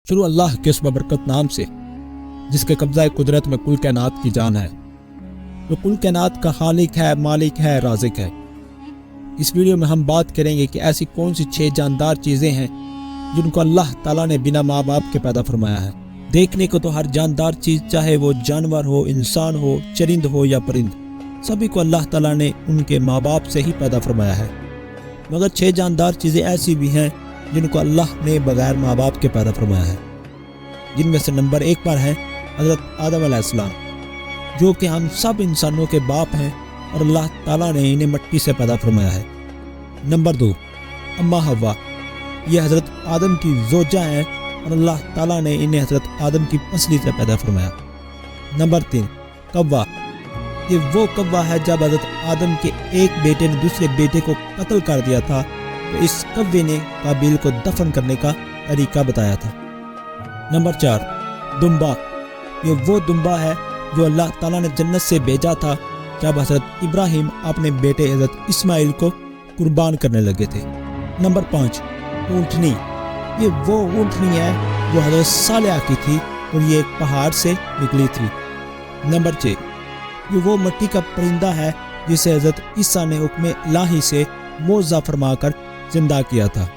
शुरू अल्लाह के उस बरकत नाम से जिसके कब्जा कुदरत में कुल कायनात की जान है, जो कुल कायनात का खालिक है, मालिक है, राज़िक है। इस वीडियो में हम बात करेंगे कि ऐसी कौन सी 6 जानदार चीज़ें हैं जिनको अल्लाह ताला ने बिना माँ बाप के पैदा फरमाया है। देखने को तो हर जानदार चीज़, चाहे वो जानवर हो, इंसान हो, चरिंद हो या परिंद, सभी को अल्लाह ताला ने उनके माँ बाप से ही पैदा फरमाया है। मगर 6 जानदार चीज़ें ऐसी भी हैं जिनको अल्लाह ने बगैर माँ बाप के पैदा फरमाया है, जिनमें से नंबर 1 पर है हज़रत आदम अलैहिस्सलाम, जो कि हम सब इंसानों के बाप हैं और अल्लाह ताला ने इन्हें मिट्टी से पैदा फरमाया है। नंबर 2 अम्मा हव्वा, ये हज़रत आदम की ज़ौजा हैं और अल्लाह ताला ने इन्हें हज़रत आदम की पसली से पैदा फरमाया। नंबर 3 कव्वा, ये वो कव्वा है जब हज़रत आदम के एक बेटे ने दूसरे बेटे को कत्ल कर दिया था तो इस कव्वे ने काबिल को दफन करने का तरीका बताया था। नंबर 4 दुम्बा, ये वो दुम्बा है जो अल्लाह ताला ने जन्नत से भेजा था जब हज़रत इब्राहिम अपने बेटे हज़रत इस्माइल को कुर्बान करने लगे थे। नंबर 5 ऊँटनी, ये वो ऊँटनी है जो हज़रत सालेह की थी और ये एक पहाड़ से निकली थी। नंबर 6 ये वो मिट्टी का परिंदा है जिसे हज़रत ईसा ने हुक्म इलाही से मौज़ा फरमाकर जिंदा किया था।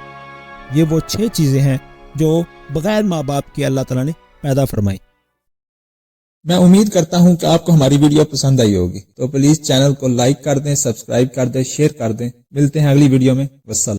ये वो 6 चीज़ें हैं जो बगैर माँ बाप के अल्लाह ताला ने पैदा फरमाई। मैं उम्मीद करता हूँ कि आपको हमारी वीडियो पसंद आई होगी, तो प्लीज़ चैनल को लाइक कर दें, सब्सक्राइब कर दें, शेयर कर दें। मिलते हैं अगली वीडियो में। वस्सलाम।